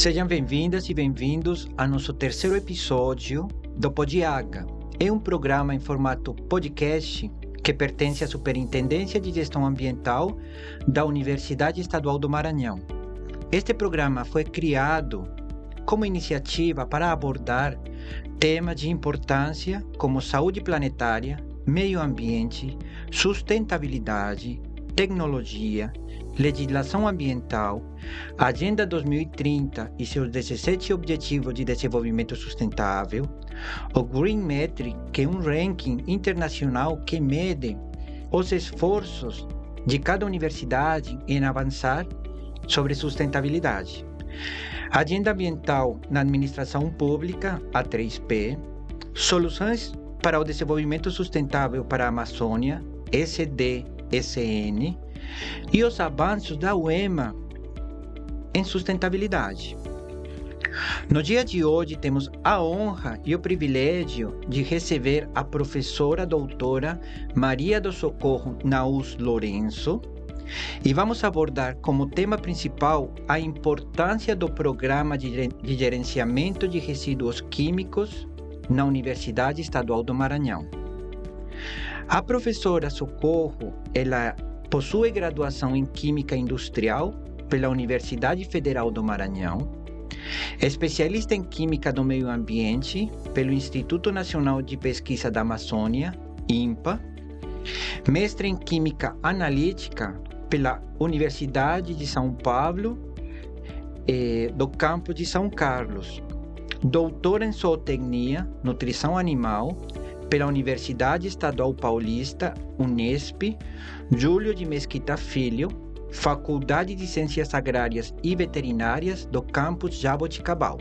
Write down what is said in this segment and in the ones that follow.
Sejam bem-vindas e bem-vindos ao nosso terceiro episódio do Podiaga. É um programa em formato podcast que pertence à Superintendência de Gestão Ambiental da Universidade Estadual do Maranhão. Este programa foi criado como iniciativa para abordar temas de importância como saúde planetária, meio ambiente, sustentabilidade, tecnologia, legislação ambiental, Agenda 2030 e seus 17 Objetivos de Desenvolvimento Sustentável, o Green Metric, que é um ranking internacional que mede os esforços de cada universidade em avançar sobre sustentabilidade, Agenda Ambiental na Administração Pública, a 3P, Soluções para o Desenvolvimento Sustentável para a Amazônia, SDSN, e os avanços da UEMA em sustentabilidade. No dia de hoje, temos a honra e o privilégio de receber a professora doutora Maria do Socorro Naus Lourenço, e vamos abordar como tema principal a importância do Programa de Gerenciamento de Resíduos Químicos na Universidade Estadual do Maranhão. A professora Socorro, ela possui graduação em Química Industrial pela Universidade Federal do Maranhão, especialista em Química do Meio Ambiente pelo Instituto Nacional de Pesquisa da Amazônia, INPA, mestre em Química Analítica pela Universidade de São Paulo, do campus de São Carlos, doutora em Zootecnia, Nutrição Animal, pela Universidade Estadual Paulista, Unesp, Júlio de Mesquita Filho, Faculdade de Ciências Agrárias e Veterinárias do campus Jaboticabal.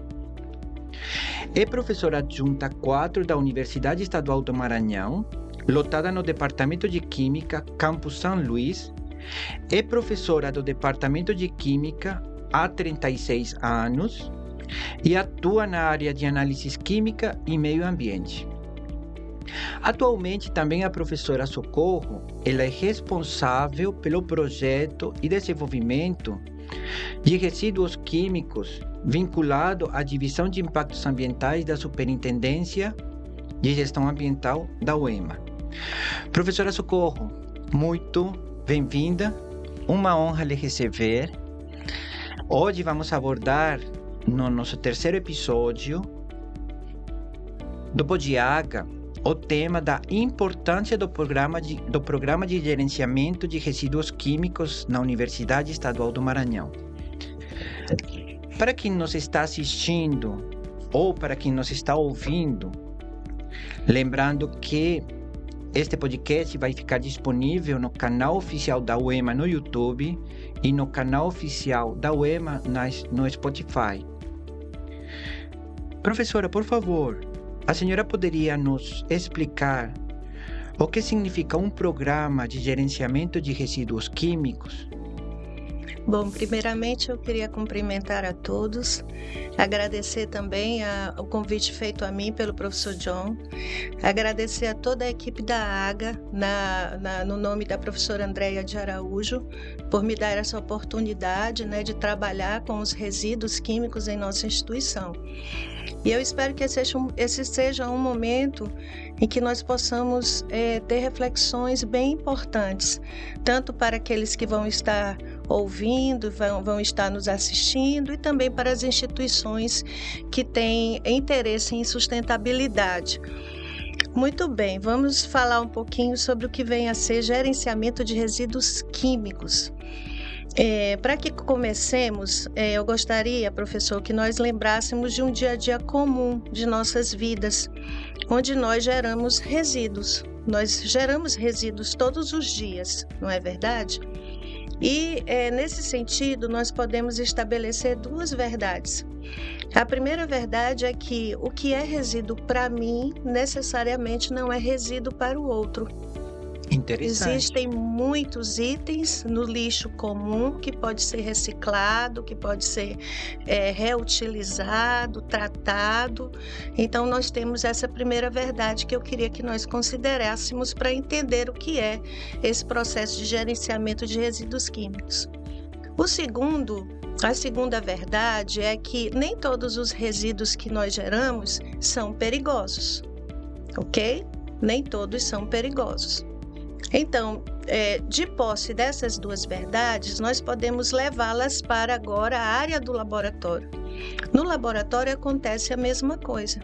É professora adjunta 4 da Universidade Estadual do Maranhão, lotada no Departamento de Química, campus São Luís. É professora do Departamento de Química há 36 anos e atua na área de Análise Química e Meio Ambiente. Atualmente, também a professora Socorro, ela é responsável pelo projeto e desenvolvimento de resíduos químicos vinculado à Divisão de Impactos Ambientais da Superintendência de Gestão Ambiental da UEMA. Professora Socorro, muito bem-vinda, uma honra lhe receber. Hoje vamos abordar, no nosso terceiro episódio do Podiaga, o tema da importância do programa de gerenciamento de resíduos químicos na Universidade Estadual do Maranhão. Para quem nos está assistindo ou para quem nos está ouvindo, lembrando que este podcast vai ficar disponível no canal oficial da UEMA no YouTube e no canal oficial da UEMA no Spotify. Professora, por favor, a senhora poderia nos explicar o que significa um programa de gerenciamento de resíduos químicos? Bom, primeiramente eu queria cumprimentar a todos, agradecer também o convite feito a mim pelo professor John, agradecer a toda a equipe da AGA, no nome da professora Andréia de Araújo, por me dar essa oportunidade, de trabalhar com os resíduos químicos em nossa instituição. E eu espero que esse seja um momento em que nós possamos ter reflexões bem importantes, tanto para aqueles que vão estar ouvindo, vão estar nos assistindo, e também para as instituições que têm interesse em sustentabilidade. Muito bem, vamos falar um pouquinho sobre o que vem a ser gerenciamento de resíduos químicos. Para que comecemos, eu gostaria, professor, que nós lembrássemos de um dia a dia comum de nossas vidas, onde nós geramos resíduos. Nós geramos resíduos todos os dias, não é verdade? E, nesse sentido, nós podemos estabelecer duas verdades. A primeira verdade é que o que é resíduo para mim, necessariamente não é resíduo para o outro. Interessante. Existem muitos itens no lixo comum que pode ser reciclado, que pode ser reutilizado, tratado. Então, nós temos essa primeira verdade que eu queria que nós considerássemos para entender o que é esse processo de gerenciamento de resíduos químicos. O segundo A segunda verdade é que nem todos os resíduos que nós geramos são perigosos, ok? Nem todos são perigosos. Então, de posse dessas duas verdades, nós podemos levá-las para agora a área do laboratório. No laboratório acontece a mesma coisa.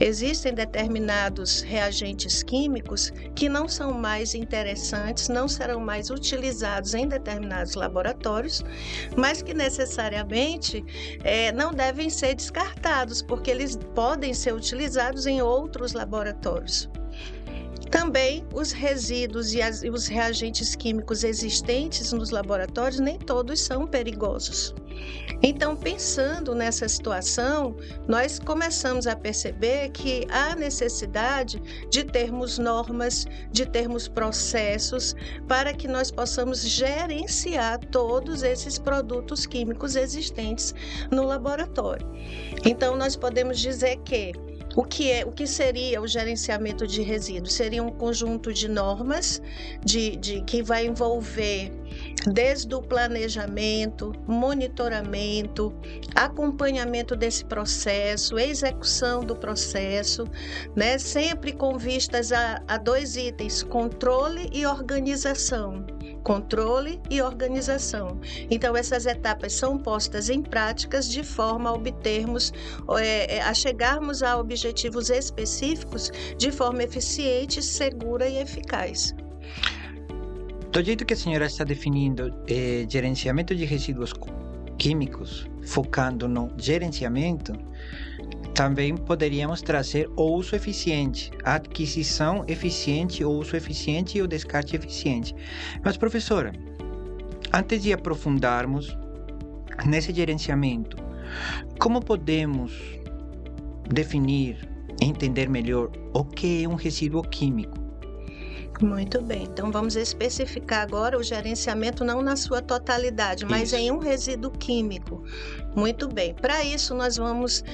Existem determinados reagentes químicos que não são mais interessantes, não serão mais utilizados em determinados laboratórios, mas que necessariamente não devem ser descartados, porque eles podem ser utilizados em outros laboratórios. Também os resíduos e os reagentes químicos existentes nos laboratórios, nem todos são perigosos. Então, pensando nessa situação, nós começamos a perceber que há necessidade de termos normas, de termos processos para que nós possamos gerenciar todos esses produtos químicos existentes no laboratório. Então, nós podemos dizer que o que seria o gerenciamento de resíduos? Seria um conjunto de normas que vai envolver desde o planejamento, monitoramento, acompanhamento desse processo, execução do processo, né? Sempre com vistas a dois itens: controle e organização. Controle e organização. Então, essas etapas são postas em práticas de forma a obtermos, a chegarmos a objetivos específicos de forma eficiente, segura e eficaz. Do jeito que a senhora está definindo gerenciamento de resíduos químicos, focando no gerenciamento, também poderíamos trazer o uso eficiente, a aquisição eficiente, o uso eficiente e o descarte eficiente. Mas, professora, antes de aprofundarmos nesse gerenciamento, como podemos definir, entender melhor o que é um resíduo químico? Muito bem, então vamos especificar agora o gerenciamento não na sua totalidade, mas em um resíduo químico. Muito bem, para isso nós vamos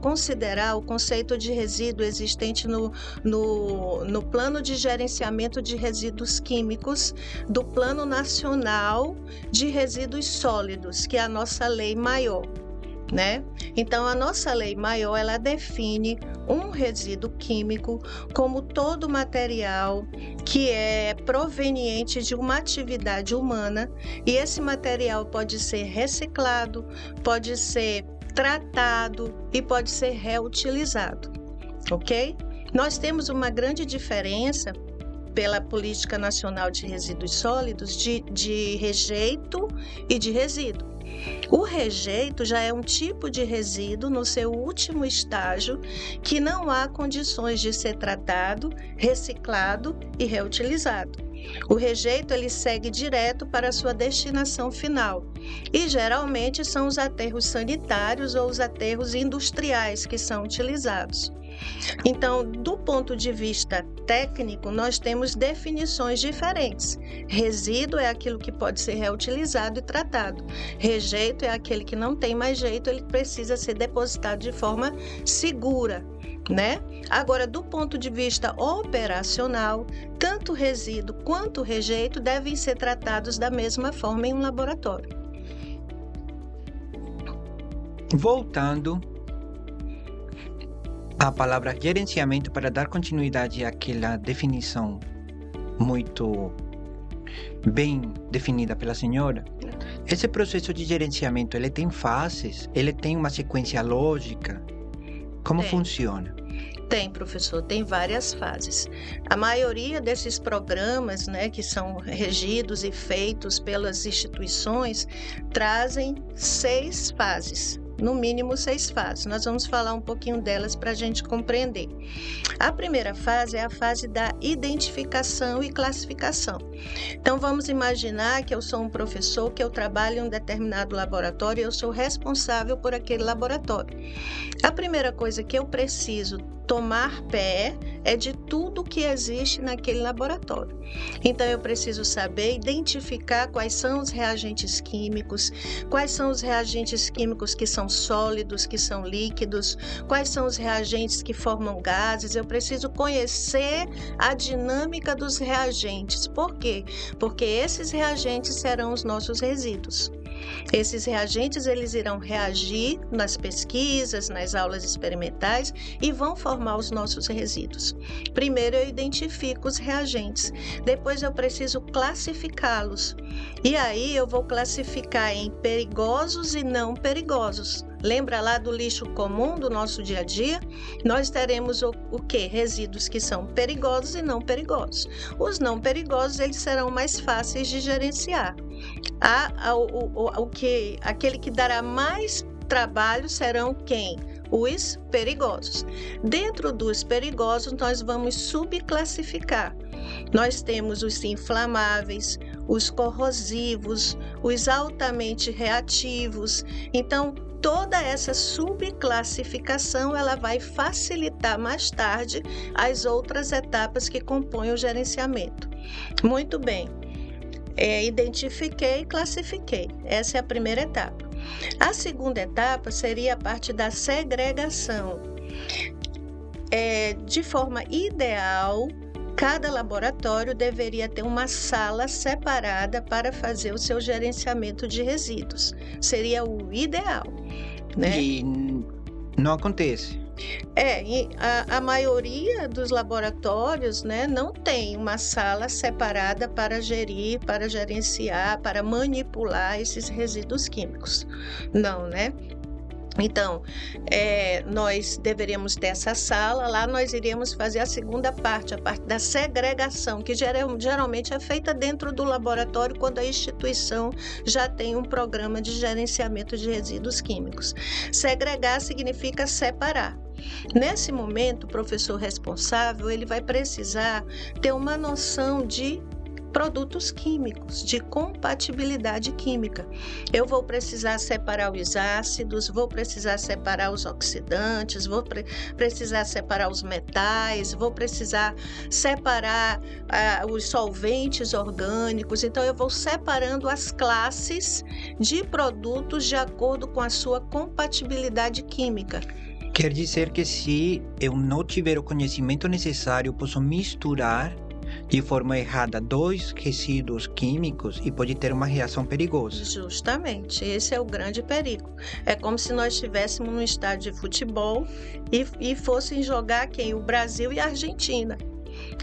considerar o conceito de resíduo existente no Plano de Gerenciamento de Resíduos Químicos do Plano Nacional de Resíduos Sólidos, que é a nossa lei maior. Né? Então, a nossa lei maior, ela define um resíduo químico como todo material que é proveniente de uma atividade humana, e esse material pode ser reciclado, pode ser tratado e pode ser reutilizado, ok? Nós temos uma grande diferença pela Política Nacional de Resíduos Sólidos de rejeito e de resíduo. O rejeito já é um tipo de resíduo no seu último estágio que não há condições de ser tratado, reciclado e reutilizado. O rejeito ele segue direto para a sua destinação final e geralmente são os aterros sanitários ou os aterros industriais que são utilizados. Então, do ponto de vista técnico, nós temos definições diferentes. Resíduo é aquilo que pode ser reutilizado e tratado. Rejeito é aquele que não tem mais jeito, ele precisa ser depositado de forma segura, né? Agora, do ponto de vista operacional, tanto resíduo quanto rejeito devem ser tratados da mesma forma em um laboratório. Voltando a palavra gerenciamento para dar continuidade àquela definição muito bem definida pela senhora, esse processo de gerenciamento, ele tem fases? Ele tem uma sequência lógica? Como funciona? Tem, professor, tem várias fases. A maioria desses programas, né, que são regidos e feitos pelas instituições, trazem 6 fases. No mínimo 6 fases. Nós vamos falar um pouquinho delas para a gente compreender. A primeira fase é a fase da identificação e classificação. Então, vamos imaginar que eu sou um professor, que eu trabalho em um determinado laboratório e eu sou responsável por aquele laboratório. A primeira coisa que eu preciso tomar pé é de tudo que existe naquele laboratório. Então, eu preciso saber identificar quais são os reagentes químicos, quais são os reagentes químicos que são sólidos, que são líquidos, quais são os reagentes que formam gases. Eu preciso conhecer a dinâmica dos reagentes. Por quê? Porque esses reagentes serão os nossos resíduos. Esses reagentes, eles irão reagir nas pesquisas, nas aulas experimentais e vão formar os nossos resíduos. Primeiro eu identifico os reagentes, depois eu preciso classificá-los. E aí eu vou classificar em perigosos e não perigosos. Lembra lá do lixo comum do nosso dia a dia? Nós teremos o quê? Resíduos que são perigosos e não perigosos. Os não perigosos, eles serão mais fáceis de gerenciar. Aquele que dará mais trabalho serão quem? Os perigosos. Dentro dos perigosos, nós vamos subclassificar. Nós temos os inflamáveis, os corrosivos, os altamente reativos. Então, toda essa subclassificação, ela vai facilitar mais tarde as outras etapas que compõem o gerenciamento. Muito bem. Identifiquei e classifiquei. Essa é a primeira etapa. A segunda etapa seria a parte da segregação. De forma ideal, cada laboratório deveria ter uma sala separada para fazer o seu gerenciamento de resíduos. Seria o ideal, né? E não acontece. A maioria dos laboratórios, né, não tem uma sala separada para gerir, para gerenciar, para manipular esses resíduos químicos. Não, né? Então, nós deveríamos ter essa sala, lá nós iríamos fazer a segunda parte, a parte da segregação, que geralmente é feita dentro do laboratório quando a instituição já tem um programa de gerenciamento de resíduos químicos. Segregar significa separar. Nesse momento, o professor responsável, ele vai precisar ter uma noção de produtos químicos, de compatibilidade química. Eu vou precisar separar os ácidos, vou precisar separar os oxidantes, vou precisar separar os metais, vou precisar separar os solventes orgânicos. Então, eu vou separando as classes de produtos de acordo com a sua compatibilidade química. Quer dizer que se eu não tiver o conhecimento necessário, eu posso misturar de forma errada 2 resíduos químicos e pode ter uma reação perigosa. Justamente, esse é o grande perigo. É como se nós estivéssemos num estádio de futebol e fossem jogar quem? O Brasil e a Argentina.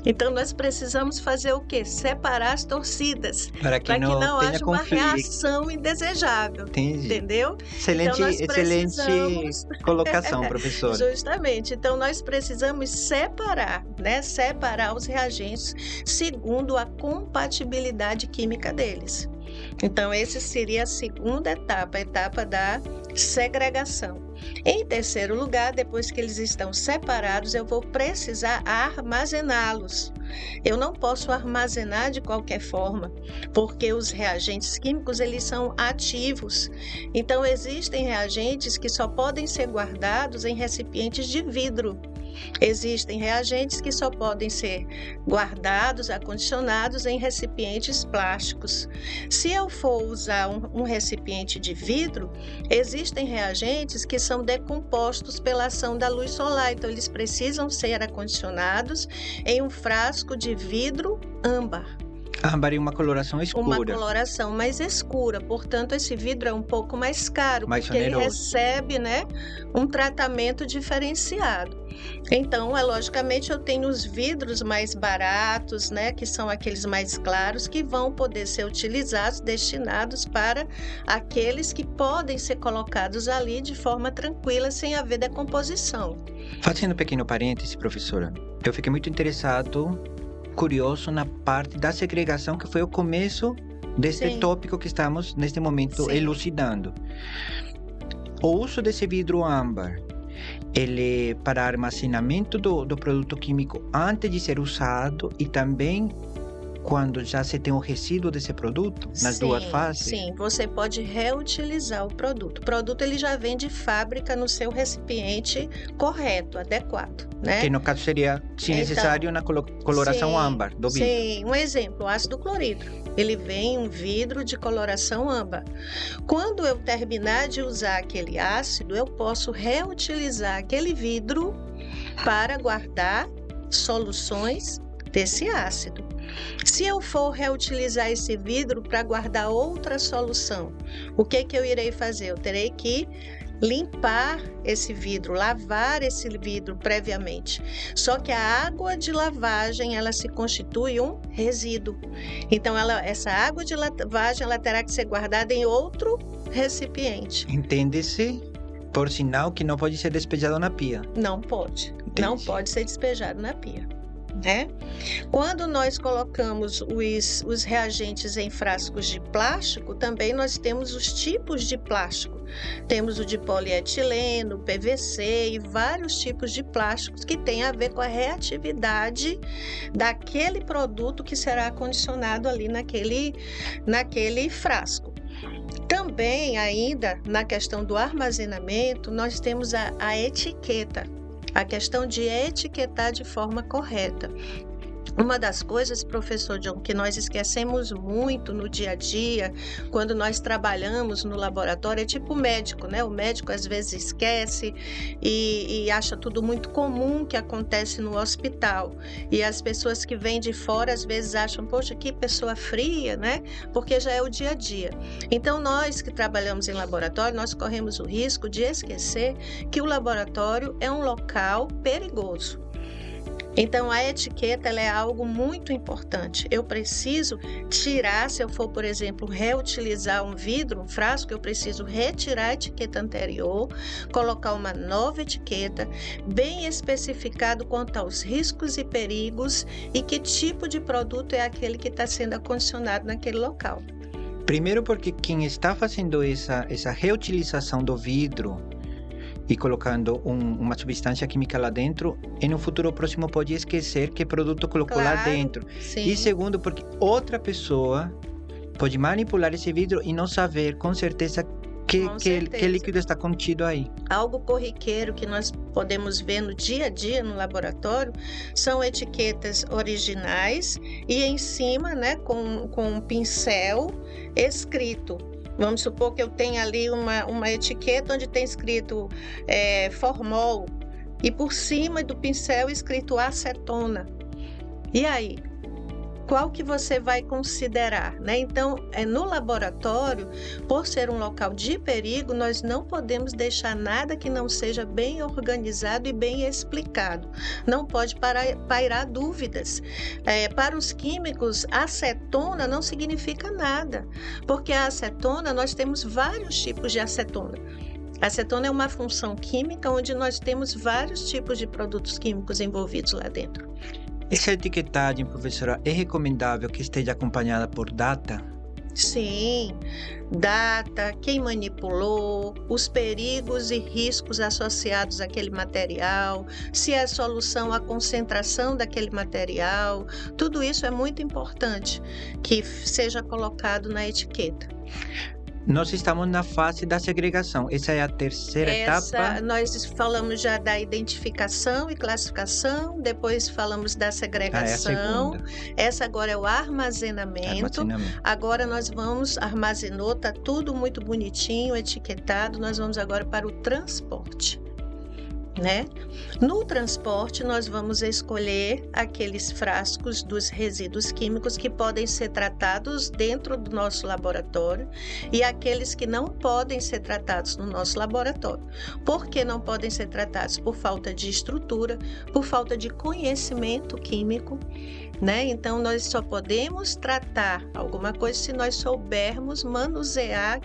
Então, nós precisamos fazer o quê? Separar as torcidas, para que não haja uma conflito. Reação indesejável. Entendi. Entendeu? Excelente, então, excelente colocação, professora. Justamente. Então, nós precisamos separar, né? Separar os reagentes segundo a compatibilidade química deles. Então, essa seria a segunda etapa, a etapa da segregação. Em terceiro lugar, depois que eles estão separados, eu vou precisar armazená-los. Eu não posso armazenar de qualquer forma, porque os reagentes químicos, eles são ativos. Então, existem reagentes que só podem ser guardados em recipientes de vidro. Existem reagentes que só podem ser guardados, acondicionados em recipientes plásticos. Se eu for usar um recipiente de vidro, existem reagentes que são decompostos pela ação da luz solar, então eles precisam ser acondicionados em um frasco de vidro âmbar. Âmbar é uma coloração escura. Uma coloração mais escura, portanto esse vidro é um pouco mais caro, mais porque oneroso. Ele recebe, né, um tratamento diferenciado. Então, logicamente, eu tenho os vidros mais baratos, né, que são aqueles mais claros, que vão poder ser utilizados, destinados para aqueles que podem ser colocados ali de forma tranquila, sem haver decomposição. Fazendo um pequeno parêntese, professora, eu fiquei muito interessado, curioso na parte da segregação, que foi o começo desse tópico que estamos, neste momento, elucidando. O uso desse vidro âmbar, ele para armazenamento do produto químico antes de ser usado e também quando já se tem o resíduo desse produto, nas duas fases? Sim, você pode reutilizar o produto. O produto ele já vem de fábrica no seu recipiente correto, adequado, né? Que no caso seria, se necessário, na coloração âmbar do vidro. Sim, um exemplo, ácido clorídrico. Ele vem em um vidro de coloração âmbar. Quando eu terminar de usar aquele ácido, eu posso reutilizar aquele vidro para guardar soluções desse ácido. Se eu for reutilizar esse vidro para guardar outra solução, o que eu irei fazer? Eu terei que limpar esse vidro, lavar esse vidro previamente. Só que a água de lavagem, ela se constitui um resíduo. Então, essa água de lavagem, ela terá que ser guardada em outro recipiente. Entende-se, por sinal, que não pode ser despejado na pia. Não pode. Entendi. Não pode ser despejado na pia, né? Quando nós colocamos os reagentes em frascos de plástico, também nós temos os tipos de plástico. Temos o de polietileno, PVC e vários tipos de plásticos que têm a ver com a reatividade daquele produto que será acondicionado ali naquele frasco. Também, ainda, na questão do armazenamento, nós temos a etiqueta. A questão de etiquetar de forma correta. Uma das coisas, professor John, que nós esquecemos muito no dia a dia, quando nós trabalhamos no laboratório, é tipo médico, né? O médico às vezes esquece e acha tudo muito comum que acontece no hospital. E as pessoas que vêm de fora às vezes acham, poxa, que pessoa fria, né? Porque já é o dia a dia. Então, nós que trabalhamos em laboratório, nós corremos o risco de esquecer que o laboratório é um local perigoso. Então, a etiqueta ela é algo muito importante. Eu preciso tirar, se eu for, por exemplo, reutilizar um vidro, um frasco, eu preciso retirar a etiqueta anterior, colocar uma nova etiqueta, bem especificado quanto aos riscos e perigos e que tipo de produto é aquele que está sendo acondicionado naquele local. Primeiro porque quem está fazendo essa reutilização do vidro e colocando uma substância química lá dentro, e no futuro próximo pode esquecer que produto colocou lá dentro. Sim. E segundo, porque outra pessoa pode manipular esse vidro e não saber com certeza que líquido está contido aí. Algo corriqueiro que nós podemos ver no dia a dia no laboratório são etiquetas originais e em cima, né, com um pincel escrito. Vamos supor que eu tenha ali uma etiqueta onde tem escrito formol e por cima do pincel escrito acetona. E aí? Qual que você vai considerar, né? Então, no laboratório, por ser um local de perigo, nós não podemos deixar nada que não seja bem organizado e bem explicado. Não pode pairar dúvidas. Para os químicos, acetona não significa nada, porque a acetona, nós temos vários tipos de acetona. A acetona é uma função química onde nós temos vários tipos de produtos químicos envolvidos lá dentro. Essa etiquetagem, professora, é recomendável que esteja acompanhada por data? Sim, data, quem manipulou, os perigos e riscos associados àquele material, se é a solução, a concentração daquele material, tudo isso é muito importante que seja colocado na etiqueta. Nós estamos na fase da segregação. Essa é a terceira etapa? Nós falamos já da identificação e classificação, depois falamos da segregação. Essa agora é o armazenamento. Agora nós armazenou, está tudo muito bonitinho, etiquetado, nós vamos agora para o transporte. Né? No transporte, nós vamos escolher aqueles frascos dos resíduos químicos que podem ser tratados dentro do nosso laboratório e aqueles que não podem ser tratados no nosso laboratório. Por que não podem ser tratados? Por falta de estrutura, por falta de conhecimento químico, né? Então, nós só podemos tratar alguma coisa se nós soubermos manusear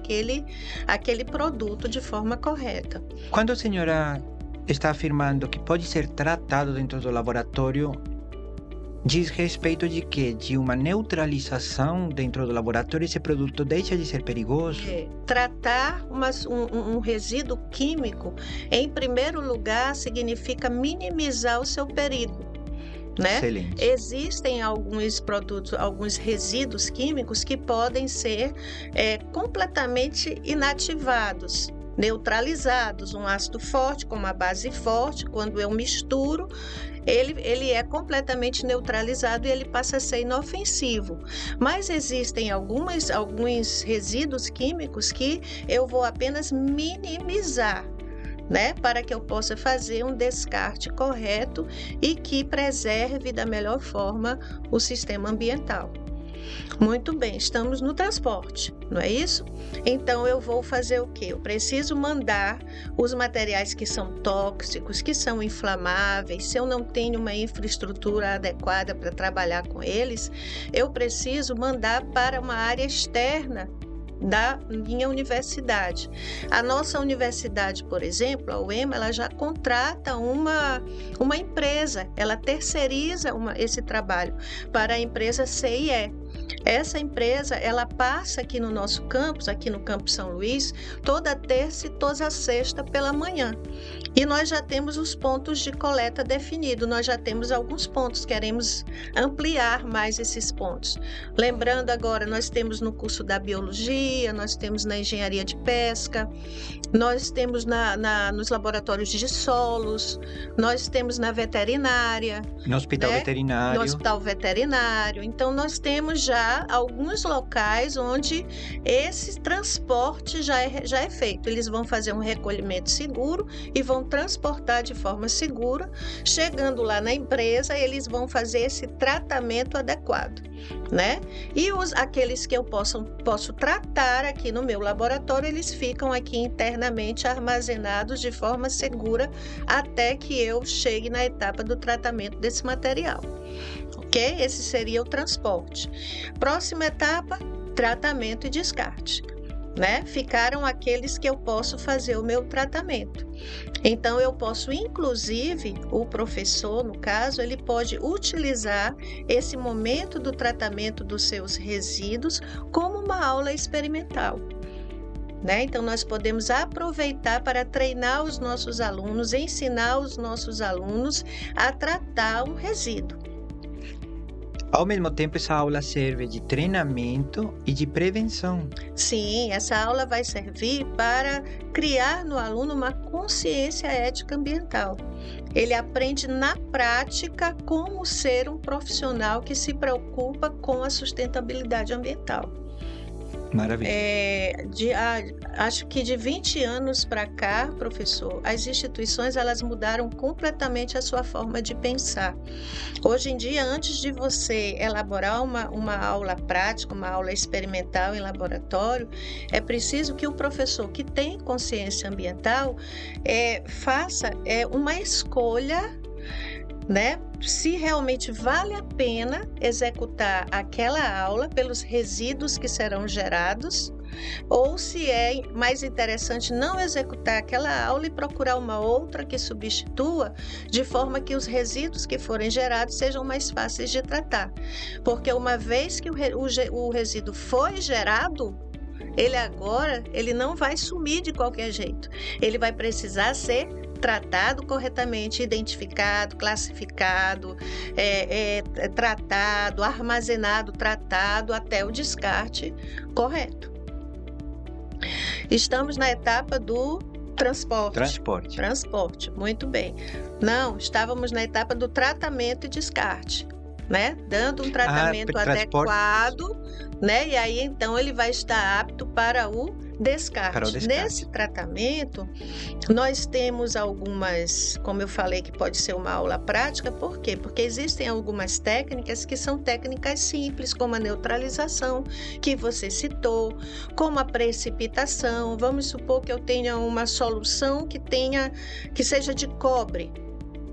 aquele produto de forma correta. Quando a senhora está afirmando que pode ser tratado dentro do laboratório, diz respeito de quê? De uma neutralização dentro do laboratório, esse produto deixa de ser perigoso? Tratar um resíduo químico, em primeiro lugar, significa minimizar o seu perigo. Né? Excelente. Existem alguns produtos, alguns resíduos químicos que podem ser completamente inativados, neutralizados. Um ácido forte com uma base forte, quando eu misturo, ele é completamente neutralizado e ele passa a ser inofensivo. Mas existem alguns resíduos químicos que eu vou apenas minimizar, né, para que eu possa fazer um descarte correto e que preserve da melhor forma o sistema ambiental. Muito bem, estamos no transporte, não é isso? Então eu vou fazer o quê? Eu preciso mandar os materiais que são tóxicos, que são inflamáveis. Se eu não tenho uma infraestrutura adequada para trabalhar com eles, eu preciso mandar para uma área externa da minha universidade. A nossa universidade, por exemplo, a UEMA, ela já contrata uma empresa, ela terceiriza esse trabalho para a empresa CIE. Essa empresa, ela passa aqui no nosso campus, aqui no campus São Luís, toda terça e toda sexta pela manhã. E nós já temos os pontos de coleta definidos, nós já temos alguns pontos, queremos ampliar mais esses pontos. Lembrando agora, nós temos no curso da biologia, nós temos na engenharia de pesca, nós temos nos laboratórios de solos, nós temos na veterinária. No hospital veterinário. No hospital veterinário. Então, nós temos já alguns locais onde esse transporte já é feito. Eles vão fazer um recolhimento seguro e vão transportar de forma segura. Chegando lá na empresa, eles vão fazer esse tratamento adequado, né? E aqueles que eu posso tratar aqui no meu laboratório, eles ficam aqui internamente armazenados de forma segura até que eu chegue na etapa do tratamento desse material. Ok? Esse seria o transporte. Próxima etapa, tratamento e descarte. Né? Ficaram aqueles que eu posso fazer o meu tratamento. Então, eu posso, inclusive, o professor, no caso, ele pode utilizar esse momento do tratamento dos seus resíduos como uma aula experimental. Né? Então, nós podemos aproveitar para treinar os nossos alunos, ensinar os nossos alunos a tratar um resíduo. Ao mesmo tempo, essa aula serve de treinamento e de prevenção. Sim, essa aula vai servir para criar no aluno uma consciência ética ambiental. Ele aprende na prática como ser um profissional que se preocupa com a sustentabilidade ambiental. Maravilha. Acho que de 20 anos para cá, professor, as instituições elas mudaram completamente a sua forma de pensar. Hoje em dia, antes de você elaborar uma aula prática, uma aula experimental em laboratório, é preciso que o professor que tem consciência ambiental faça uma escolha, né? Se realmente vale a pena executar aquela aula pelos resíduos que serão gerados, ou se é mais interessante não executar aquela aula e procurar uma outra que substitua, de forma que os resíduos que forem gerados sejam mais fáceis de tratar. Porque uma vez que o resíduo foi gerado, ele não vai sumir de qualquer jeito. Ele vai precisar ser tratado corretamente, identificado, classificado, tratado, armazenado, tratado até o descarte correto. Estamos na etapa do transporte, muito bem. Não, estávamos na etapa do tratamento e descarte, né? Dando um tratamento adequado, né? E aí então ele vai estar apto para o descarte. Nesse tratamento, nós temos algumas, como eu falei, que pode ser uma aula prática. Por quê? Porque existem algumas técnicas que são técnicas simples, como a neutralização, que você citou, como a precipitação. Vamos supor que eu tenha uma solução que seja de cobre,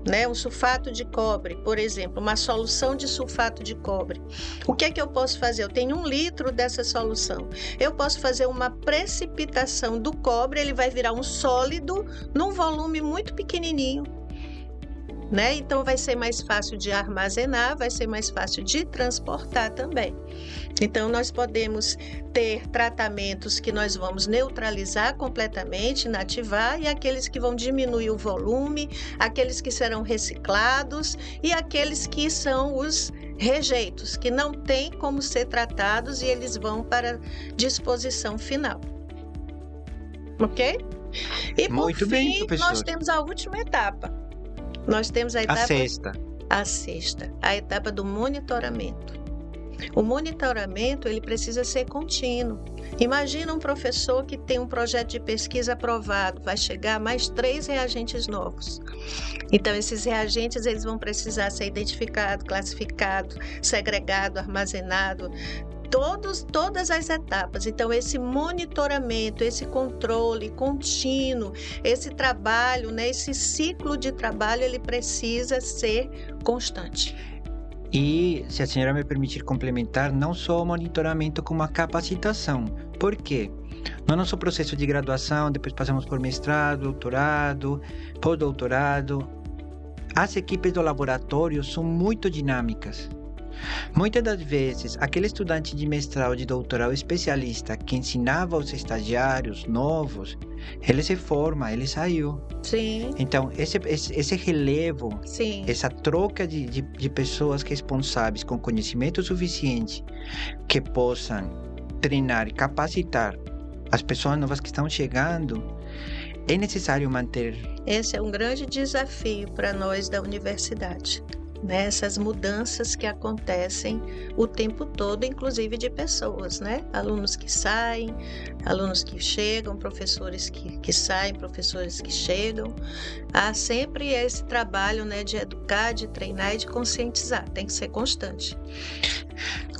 né? Um sulfato de cobre, por exemplo, uma solução de sulfato de cobre. O que é que eu posso fazer? Eu tenho 1 litro dessa solução. Eu posso fazer uma precipitação do cobre, ele vai virar um sólido num volume muito pequenininho, né? Então vai ser mais fácil de armazenar, vai ser mais fácil de transportar também. Então nós podemos ter tratamentos que nós vamos neutralizar completamente, inativar, e aqueles que vão diminuir o volume, aqueles que serão reciclados e aqueles que são os rejeitos, que não tem como ser tratados e eles vão para disposição final. Ok? E por Muito fim, bem, professor. Nós temos a última etapa. Nós temos a etapa... A sexta. A etapa do monitoramento. O monitoramento, ele precisa ser contínuo. Imagina um professor que tem um projeto de pesquisa aprovado, vai chegar mais 3 reagentes novos. Então, esses reagentes, eles vão precisar ser identificados, classificados, segregados, armazenados, todas as etapas. Então, esse monitoramento, esse controle contínuo, esse trabalho, né, esse ciclo de trabalho, ele precisa ser constante. E, se a senhora me permitir complementar, não só o monitoramento, como a capacitação. Por quê? No nosso processo de graduação, depois passamos por mestrado, doutorado, pós-doutorado, as equipes do laboratório são muito dinâmicas. Muitas das vezes, aquele estudante de mestrado, de doutorado especialista que ensinava aos estagiários novos, ele se forma, ele saiu. Sim. Então, esse relevo, Sim. essa troca de pessoas responsáveis com conhecimento suficiente que possam treinar e capacitar as pessoas novas que estão chegando, é necessário manter. Esse é um grande desafio para nós da universidade. Né, essas mudanças que acontecem o tempo todo, inclusive de pessoas, né? Alunos que saem, alunos que chegam, professores que saem, professores que chegam. Há sempre esse trabalho, né, de educar, de treinar e de conscientizar, tem que ser constante.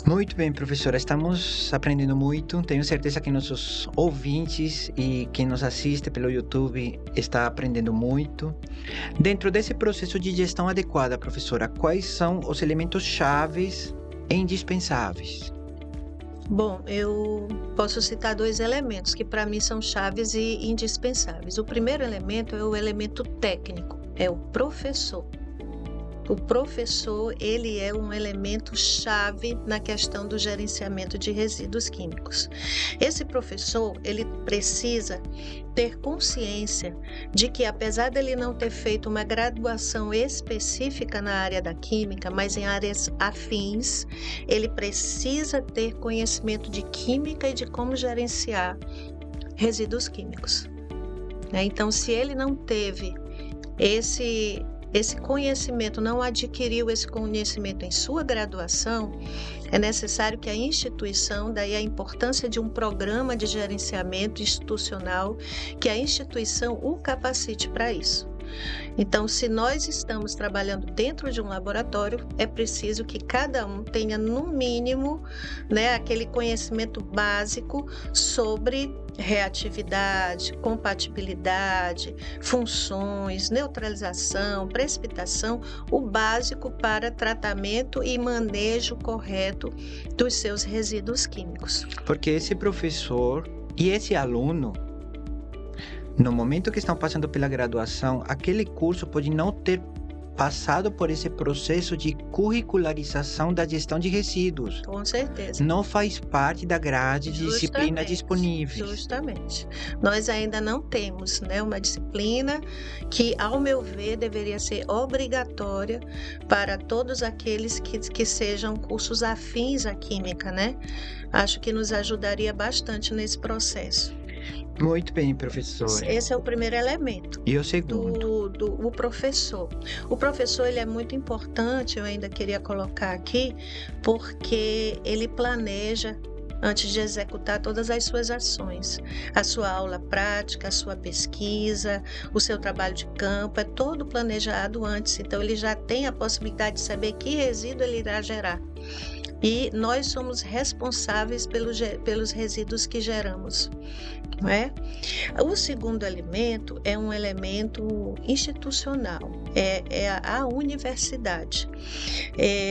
Muito bem, professora, estamos aprendendo muito. Tenho certeza que nossos ouvintes e quem nos assiste pelo YouTube está aprendendo muito. Dentro desse processo de gestão adequada, professora, quais são os elementos chaves e indispensáveis? Bom, eu posso citar 2 elementos que para mim são chaves e indispensáveis. O primeiro elemento é o elemento técnico, é o professor. O professor, ele é um elemento chave na questão do gerenciamento de resíduos químicos. Esse professor, ele precisa ter consciência de que, apesar dele não ter feito uma graduação específica na área da química, mas em áreas afins, ele precisa ter conhecimento de química e de como gerenciar resíduos químicos. Então, se ele não teve esse conhecimento, não adquiriu esse conhecimento em sua graduação, é necessário que a instituição, daí a importância de um programa de gerenciamento institucional, que a instituição o capacite para isso. Então, se nós estamos trabalhando dentro de um laboratório, é preciso que cada um tenha, no mínimo, né, aquele conhecimento básico sobre reatividade, compatibilidade, funções, neutralização, precipitação, o básico para tratamento e manejo correto dos seus resíduos químicos. Porque esse professor e esse aluno, no momento que estão passando pela graduação, aquele curso pode não ter passado por esse processo de curricularização da gestão de resíduos. Com certeza. Não faz parte da grade de disciplina disponível. Justamente. Nós ainda não temos, né, uma disciplina que, ao meu ver, deveria ser obrigatória para todos aqueles que sejam cursos afins à química, né? Acho que nos ajudaria bastante nesse processo. Muito bem, professora. Esse é o primeiro elemento. E o segundo? O professor. O professor, ele é muito importante, eu ainda queria colocar aqui, porque ele planeja antes de executar todas as suas ações. A sua aula prática, a sua pesquisa, o seu trabalho de campo, é todo planejado antes. Então, ele já tem a possibilidade de saber que resíduo ele irá gerar. E nós somos responsáveis pelos resíduos que geramos. Não é? O segundo elemento é um elemento institucional, é a universidade.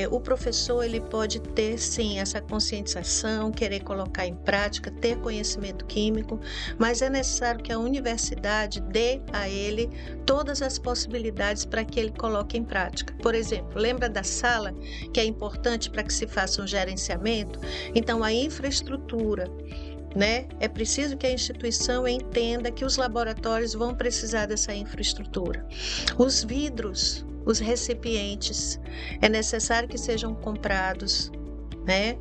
O professor, ele pode ter, sim, essa conscientização, querer colocar em prática, ter conhecimento químico, mas é necessário que a universidade dê a ele todas as possibilidades para que ele coloque em prática. Por exemplo, lembra da sala, que é importante para que se faça um gerenciamento? Então, a infraestrutura, né? É preciso que a instituição entenda que os laboratórios vão precisar dessa infraestrutura. Os vidros, os recipientes, é necessário que sejam comprados, né?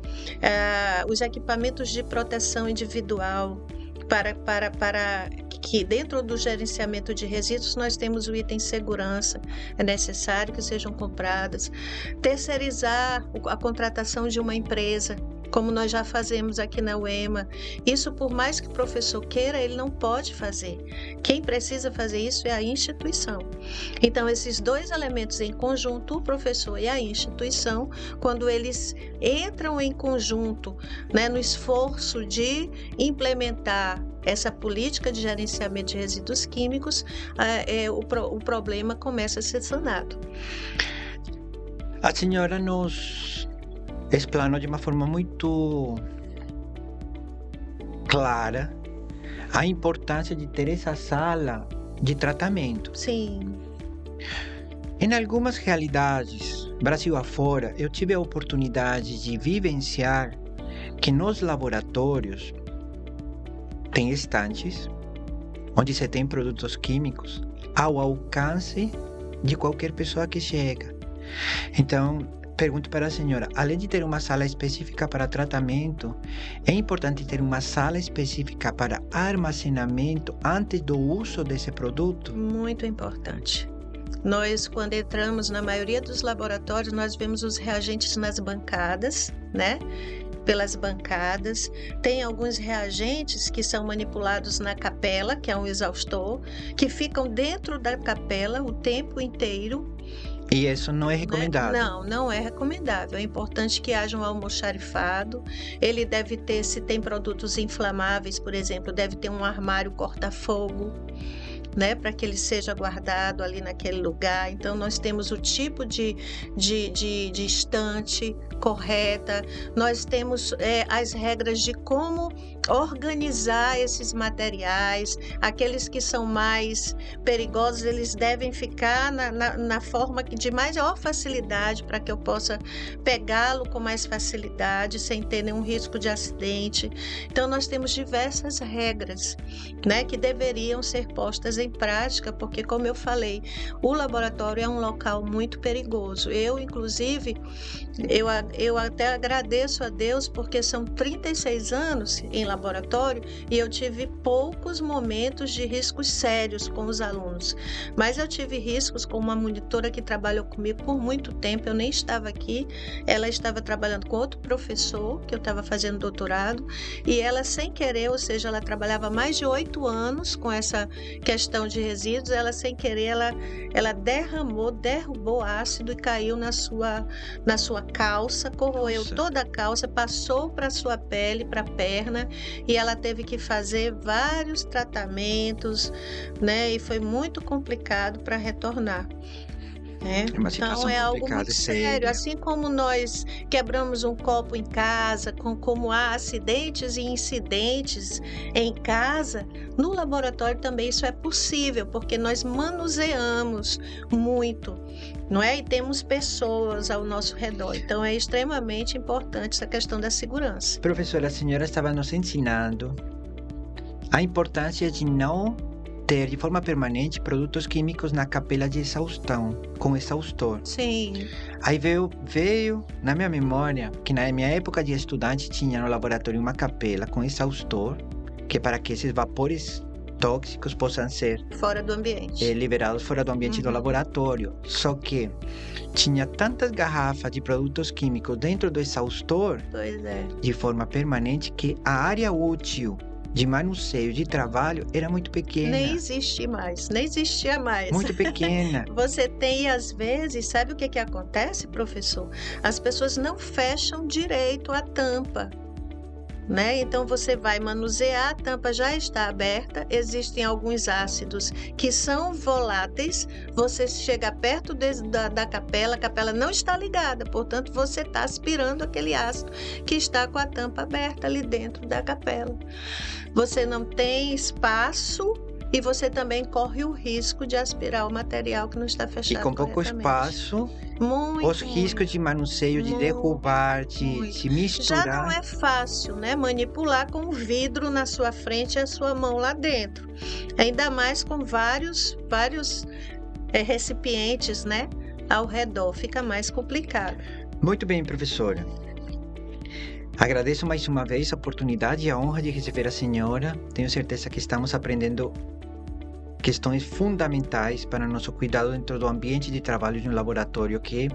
Os equipamentos de proteção individual para que dentro do gerenciamento de resíduos nós temos o item segurança, é necessário que sejam compradas, terceirizar a contratação de uma empresa, como nós já fazemos aqui na UEMA. Isso, por mais que o professor queira, ele não pode fazer. Quem precisa fazer isso é a instituição. Então, esses dois elementos em conjunto, o professor e a instituição, quando eles entram em conjunto, né, no esforço de implementar essa política de gerenciamento de resíduos químicos, o problema começa a ser sanado. A senhora nos explanou de uma forma muito clara a importância de ter essa sala de tratamento. Sim. Em algumas realidades, Brasil afora, eu tive a oportunidade de vivenciar que nos laboratórios tem estantes onde você tem produtos químicos ao alcance de qualquer pessoa que chega. Então, pergunto para a senhora, além de ter uma sala específica para tratamento, é importante ter uma sala específica para armazenamento antes do uso desse produto? Muito importante. Nós, quando entramos na maioria dos laboratórios, nós vemos os reagentes nas bancadas, né? Pelas bancadas. Tem alguns reagentes que são manipulados na capela, que é um exaustor, que ficam dentro da capela o tempo inteiro. E isso não é recomendável? Não é recomendável. É importante que haja um almoxarifado. Ele deve ter, se tem produtos inflamáveis, por exemplo, deve ter um armário corta-fogo, né, para que ele seja guardado ali naquele lugar. Então, nós temos o tipo de estante correta, nós temos as regras de como organizar esses materiais. Aqueles que são mais perigosos, eles devem ficar na forma de maior facilidade, para que eu possa pegá-lo com mais facilidade, sem ter nenhum risco de acidente. Então, nós temos diversas regras, né, que deveriam ser postas em prática, porque, como eu falei, o laboratório é um local muito perigoso. Eu, inclusive, eu até agradeço a Deus, porque são 36 anos em laboratório e eu tive poucos momentos de riscos sérios com os alunos. Mas eu tive riscos com uma monitora que trabalhou comigo por muito tempo, eu nem estava aqui, ela estava trabalhando com outro professor, que eu estava fazendo doutorado, e ela, sem querer, ou seja, ela trabalhava mais de 8 anos com essa questão de resíduos, ela, sem querer, ela derrubou ácido e caiu na sua calça, corroeu toda a calça, passou para a sua pele, para a perna, e ela teve que fazer vários tratamentos, né? E foi muito complicado para retornar. Então é algo muito sério. Assim como nós quebramos um copo em casa, como há acidentes e incidentes em casa, no laboratório também isso é possível, porque nós manuseamos muito, não é? E temos pessoas ao nosso redor. Então é extremamente importante essa questão da segurança. Professora, a senhora estava nos ensinando a importância de não ter de forma permanente produtos químicos na capela de exaustão, com exaustor. Sim. Aí veio na minha memória que na minha época de estudante tinha no laboratório uma capela com exaustor, que para que esses vapores tóxicos possam ser fora do ambiente, liberados fora do ambiente do laboratório. Só que tinha tantas garrafas de produtos químicos dentro do exaustor, de forma permanente, que a área útil de manuseio, de trabalho, era muito pequena. Nem existia mais. Muito pequena. Você tem, às vezes, sabe o que acontece, professor? As pessoas não fecham direito a tampa, né? Então, você vai manusear, a tampa já está aberta, existem alguns ácidos que são voláteis, você chega perto da capela, a capela não está ligada, portanto, você está aspirando aquele ácido que está com a tampa aberta ali dentro da capela. Você não tem espaço e você também corre o risco de aspirar o material que não está fechado. E com pouco espaço, os riscos de manuseio, de derrubar, de misturar. Já não é fácil, né? Manipular com o vidro na sua frente e a sua mão lá dentro. Ainda mais com vários recipientes, né? Ao redor, fica mais complicado. Muito bem, professora. Agradeço mais uma vez a oportunidade e a honra de receber a senhora. Tenho certeza que estamos aprendendo questões fundamentais para nosso cuidado dentro do ambiente de trabalho de um laboratório que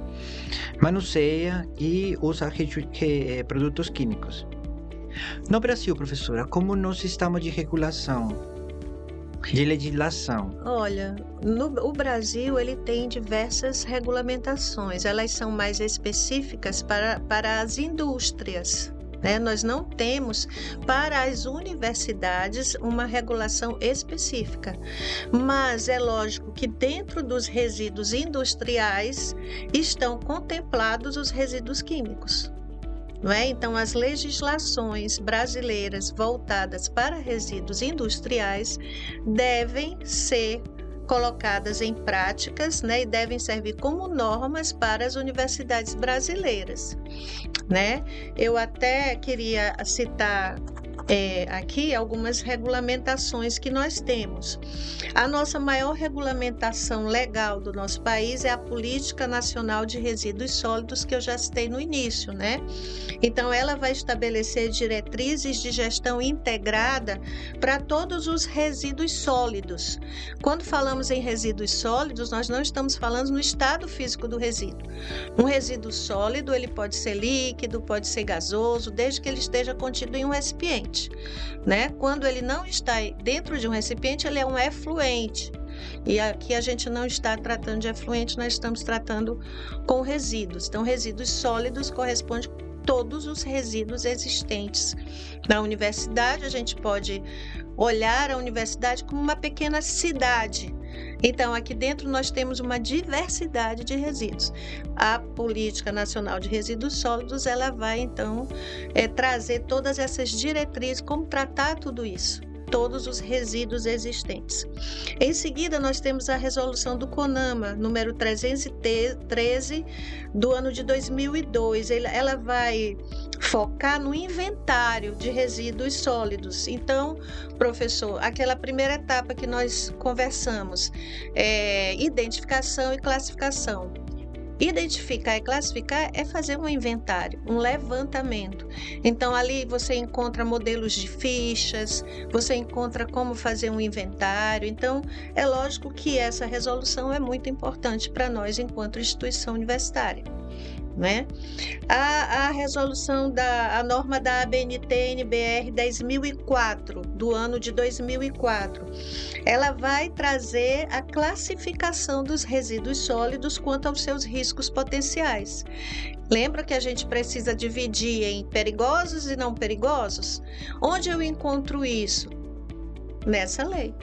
manuseia e usa produtos químicos. No Brasil, professora, como nós estamos de regulação, de legislação? Olha, o Brasil ele tem diversas regulamentações, elas são mais específicas para as indústrias. Nós não temos para as universidades uma regulação específica, mas é lógico que dentro dos resíduos industriais estão contemplados os resíduos químicos. Então, as legislações brasileiras voltadas para resíduos industriais devem ser colocadas em práticas, e devem servir como normas para as universidades brasileiras. Eu até queria citar aqui algumas regulamentações que nós temos. A nossa maior regulamentação legal do nosso país é a Política Nacional de Resíduos Sólidos, que eu já citei no início, Então, ela vai estabelecer diretrizes de gestão integrada para todos os resíduos sólidos. Quando falamos em resíduos sólidos, nós não estamos falando no estado físico do resíduo. Um resíduo sólido, ele pode ser líquido, pode ser gasoso, desde que ele esteja contido em um recipiente. Quando ele não está dentro de um recipiente, ele é um efluente. E aqui a gente não está tratando de efluente, nós estamos tratando com resíduos. Então, resíduos sólidos correspondem a todos os resíduos existentes na universidade. A gente pode olhar a universidade como uma pequena cidade. Então, aqui dentro nós temos uma diversidade de resíduos. A Política Nacional de Resíduos Sólidos, ela vai, então, trazer todas essas diretrizes, como tratar tudo isso, todos os resíduos existentes. Em seguida, nós temos a resolução do CONAMA, número 313, do ano de 2002. Ela vai focar no inventário de resíduos sólidos. Então, professor, aquela primeira etapa que nós conversamos, identificação e classificação. Identificar e classificar é fazer um inventário, um levantamento. Então, ali você encontra modelos de fichas, você encontra como fazer um inventário. Então, é lógico que essa resolução é muito importante para nós enquanto instituição universitária. A resolução a norma da ABNT-NBR 10.004, do ano de 2004, ela vai trazer a classificação dos resíduos sólidos quanto aos seus riscos potenciais. Lembra que a gente precisa dividir em perigosos e não perigosos? Onde eu encontro isso? Nessa lei.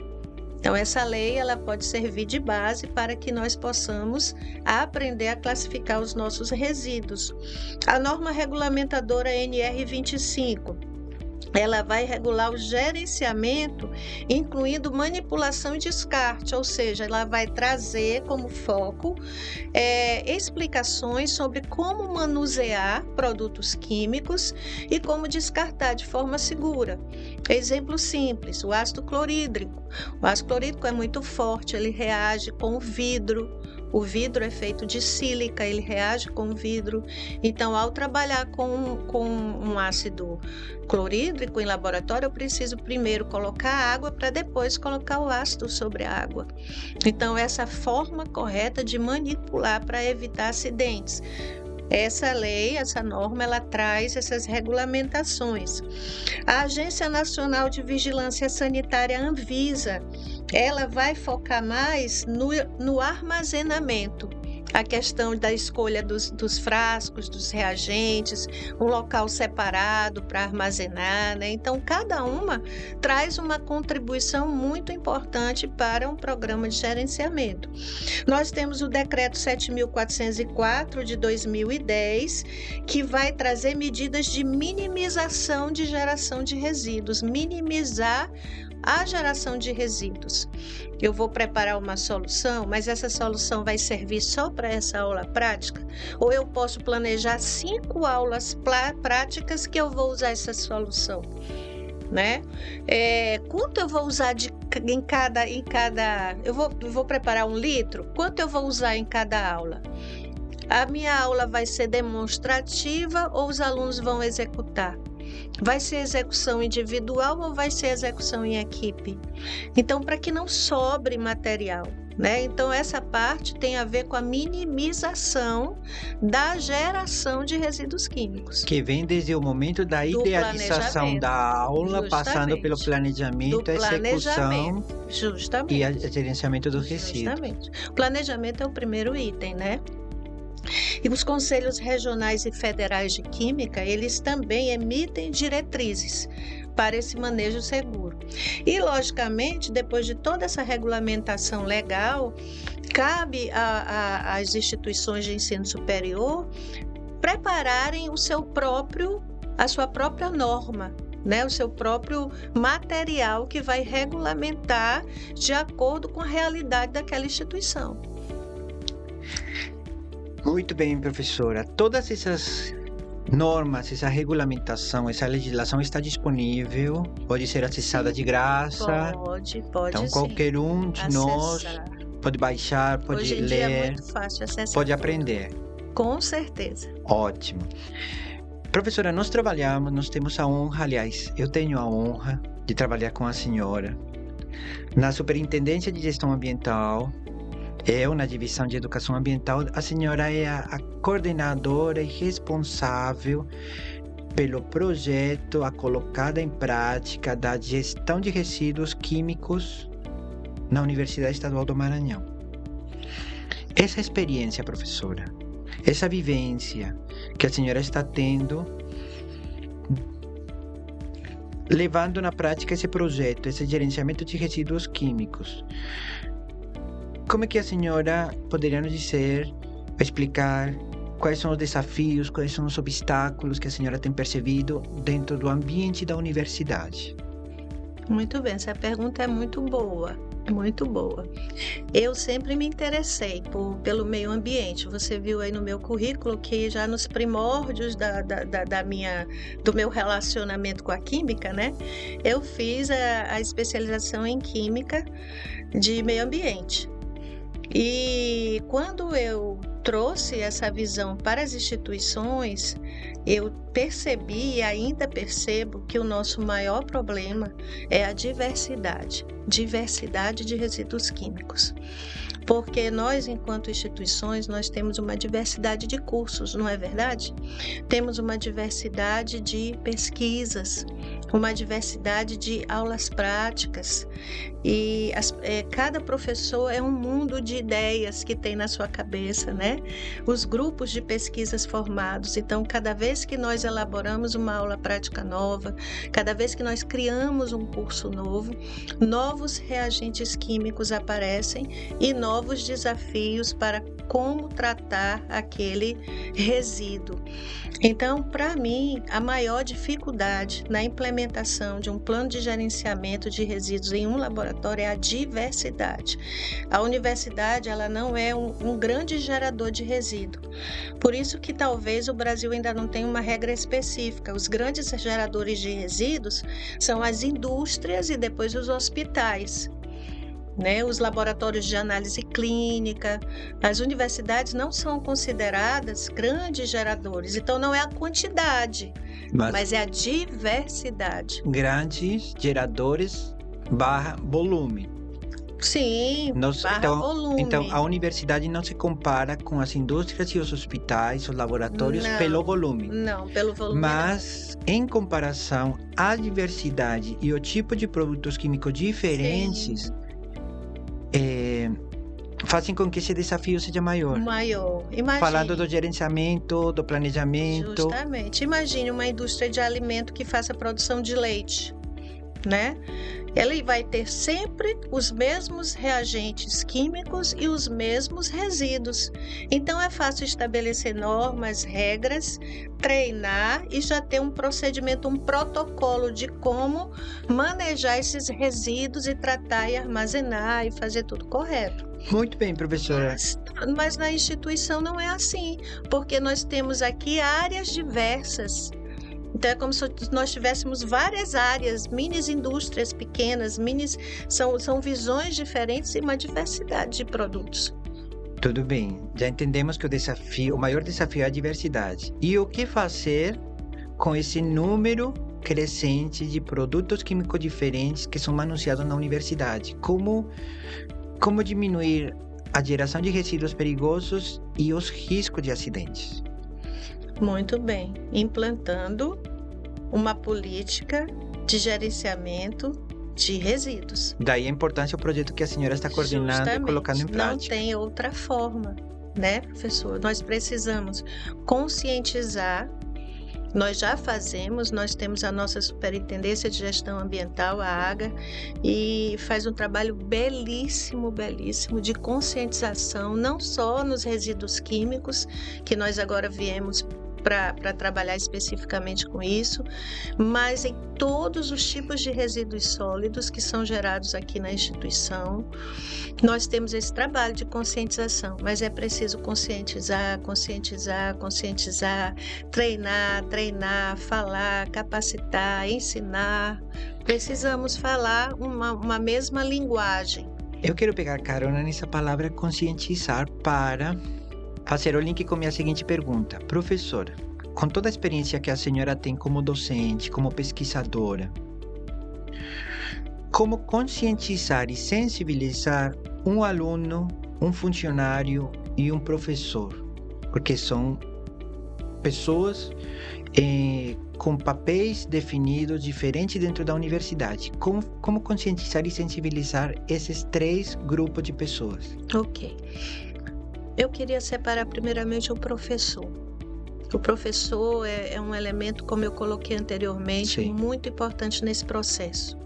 Então, essa lei ela pode servir de base para que nós possamos aprender a classificar os nossos resíduos. A norma regulamentadora NR25, ela vai regular o gerenciamento, incluindo manipulação e descarte, ou seja, ela vai trazer como foco explicações sobre como manusear produtos químicos e como descartar de forma segura. Exemplo simples, o ácido clorídrico. O ácido clorídrico é muito forte, ele reage com o vidro. O vidro é feito de sílica, ele reage com o vidro. Então, ao trabalhar com um ácido clorídrico em laboratório, eu preciso primeiro colocar água para depois colocar o ácido sobre a água. Então, essa forma correta de manipular para evitar acidentes. Essa lei, essa norma, ela traz essas regulamentações. A Agência Nacional de Vigilância Sanitária, Anvisa, ela vai focar mais no armazenamento. A questão da escolha dos frascos, dos reagentes, um local separado para armazenar, Então, cada uma traz uma contribuição muito importante para um programa de gerenciamento. Nós temos o Decreto 7.404 de 2010, que vai trazer medidas de minimização de geração de resíduos, minimizar a geração de resíduos. Eu vou preparar uma solução, mas essa solução vai servir só para essa aula prática? Ou eu posso planejar 5 aulas práticas que eu vou usar essa solução? Quanto eu vou usar em cada eu vou preparar 1 litro? Quanto eu vou usar em cada aula? A minha aula vai ser demonstrativa ou os alunos vão executar? Vai ser execução individual ou vai ser execução em equipe? Então, para que não sobre material, né? Então, essa parte tem a ver com a minimização da geração de resíduos químicos. Que vem desde o momento da idealização da aula, passando pelo planejamento, a execução justamente, e o gerenciamento do resíduo. Justamente. O planejamento é o primeiro item, né? E os conselhos regionais e federais de química, eles também emitem diretrizes para esse manejo seguro. E, logicamente, depois de toda essa regulamentação legal, cabe às instituições de ensino superior prepararem a sua própria norma, né? O seu próprio material que vai regulamentar de acordo com a realidade daquela instituição. Muito bem, professora. Todas essas normas, essa regulamentação, essa legislação está disponível, pode ser acessada de graça. Pode então, sim. Qualquer um de nós pode baixar, pode Hoje em ler, dia é muito fácil acessar, pode aprender. Com certeza. Ótimo. Professora, nós temos a honra, aliás, eu tenho a honra de trabalhar com a senhora na Superintendência de Gestão Ambiental. Eu, na Divisão de Educação Ambiental, a senhora é a coordenadora e responsável pelo projeto, a colocada em prática da gestão de resíduos químicos na Universidade Estadual do Maranhão. Essa experiência, professora, essa vivência que a senhora está tendo, levando na prática esse projeto, esse gerenciamento de resíduos químicos, como é que a senhora poderia nos dizer, explicar quais são os desafios, quais são os obstáculos que a senhora tem percebido dentro do ambiente da universidade? Muito bem, essa pergunta é muito boa, muito boa. Eu sempre me interessei pelo meio ambiente. Você viu aí no meu currículo que já nos primórdios do meu relacionamento com a química, né? Eu fiz a especialização em química de meio ambiente. E quando eu trouxe essa visão para as instituições, eu percebi e ainda percebo que o nosso maior problema é a diversidade de resíduos químicos. Porque nós, enquanto instituições, nós temos uma diversidade de cursos, não é verdade? Temos uma diversidade de pesquisas, uma diversidade de aulas práticas. E cada professor é um mundo de ideias que tem na sua cabeça, né? Os grupos de pesquisas formados. Então, cada vez que nós elaboramos uma aula prática nova, cada vez que nós criamos um curso novo, novos reagentes químicos aparecem e novos desafios para como tratar aquele resíduo. Então, para mim, a maior dificuldade na implementação de um plano de gerenciamento de resíduos em um laboratório é a diversidade. A universidade, ela não é um grande gerador de resíduo. Por isso que talvez o Brasil ainda não tenha uma regra específica. Os grandes geradores de resíduos são as indústrias e depois os hospitais, né? Os laboratórios de análise clínica. As universidades não são consideradas grandes geradores, então não é a quantidade, mas é a diversidade. Grandes geradores / volume. Sim, volume. Então, a universidade não se compara com as indústrias e os hospitais, os laboratórios, pelo volume. Não, pelo volume. Mas, em comparação à diversidade e o tipo de produtos químicos diferentes, fazem com que esse desafio seja maior. Imagine. Falando do gerenciamento, do planejamento. Justamente. Imagine uma indústria de alimento que faça produção de leite, né? Ele vai ter sempre os mesmos reagentes químicos e os mesmos resíduos. Então, é fácil estabelecer normas, regras, treinar e já ter um procedimento, um protocolo de como manejar esses resíduos e tratar e armazenar e fazer tudo correto. Muito bem, professora. Mas na instituição não é assim, porque nós temos aqui áreas diversas. Então, é como se nós tivéssemos várias áreas, mini indústrias pequenas, são visões diferentes e uma diversidade de produtos. Tudo bem. Já entendemos que o maior desafio é a diversidade. E o que fazer com esse número crescente de produtos químicos diferentes que são manuseados na universidade? Como diminuir a geração de resíduos perigosos e os riscos de acidentes? Muito bem. Implantando uma política de gerenciamento de resíduos. Daí a importância do projeto que a senhora está coordenando Justamente, e colocando em prática. Não tem outra forma, né, professor? Nós precisamos conscientizar. Nós já fazemos, nós temos a nossa Superintendência de Gestão Ambiental, a AGA, e faz um trabalho belíssimo, belíssimo de conscientização, não só nos resíduos químicos, que nós agora viemos para trabalhar especificamente com isso, mas em todos os tipos de resíduos sólidos que são gerados aqui na instituição. Nós temos esse trabalho de conscientização, mas é preciso conscientizar, treinar, falar, capacitar, ensinar. Precisamos falar uma mesma linguagem. Eu quero pegar carona nessa palavra conscientizar para fazer o link com minha seguinte pergunta. Professora, com toda a experiência que a senhora tem como docente, como pesquisadora, como conscientizar e sensibilizar um aluno, um funcionário e um professor? Porque são pessoas com papéis definidos diferentes dentro da universidade. Como conscientizar e sensibilizar esses 3 grupos de pessoas? Ok. Eu queria separar primeiramente o professor. O professor é um elemento, como eu coloquei anteriormente, Sim. muito importante nesse processo.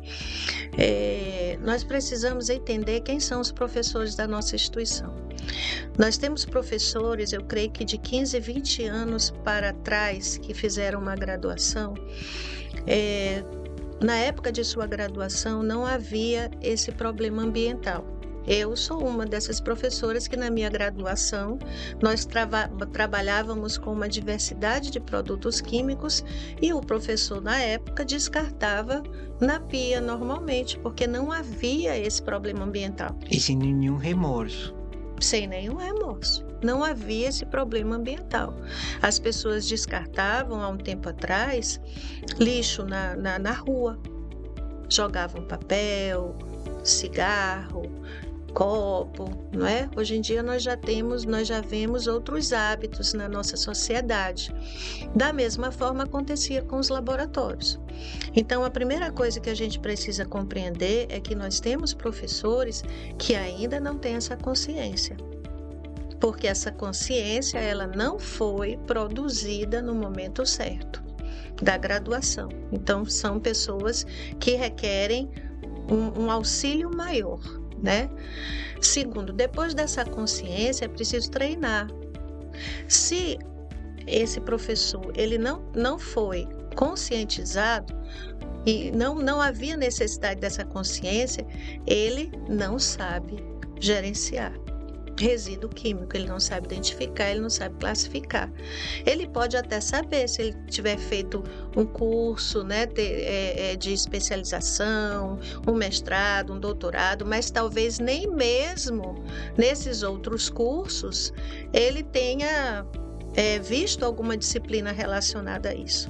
Nós precisamos entender quem são os professores da nossa instituição. Nós temos professores, eu creio que de 15, 20 anos para trás, que fizeram uma graduação. Na época de sua graduação, não havia esse problema ambiental. Eu sou uma dessas professoras que na minha graduação nós trabalhávamos com uma diversidade de produtos químicos e o professor na época descartava na pia normalmente, porque não havia esse problema ambiental. E sem nenhum remorso. Sem nenhum remorso. Não havia esse problema ambiental. As pessoas descartavam há um tempo atrás lixo na rua. Jogavam papel, cigarro, copo, não é? Hoje em dia nós já vemos outros hábitos na nossa sociedade. Da mesma forma acontecia com os laboratórios. Então a primeira coisa que a gente precisa compreender é que nós temos professores que ainda não têm essa consciência. Porque essa consciência ela não foi produzida no momento certo da graduação. Então são pessoas que requerem um auxílio maior, né? Segundo, depois dessa consciência é preciso treinar. Se esse professor ele não foi conscientizado e não havia necessidade dessa consciência, ele não sabe gerenciar resíduo químico, ele não sabe identificar, ele não sabe classificar. Ele pode até saber se ele tiver feito um curso, né, de especialização, um mestrado, um doutorado, mas talvez nem mesmo nesses outros cursos ele tenha visto alguma disciplina relacionada a isso,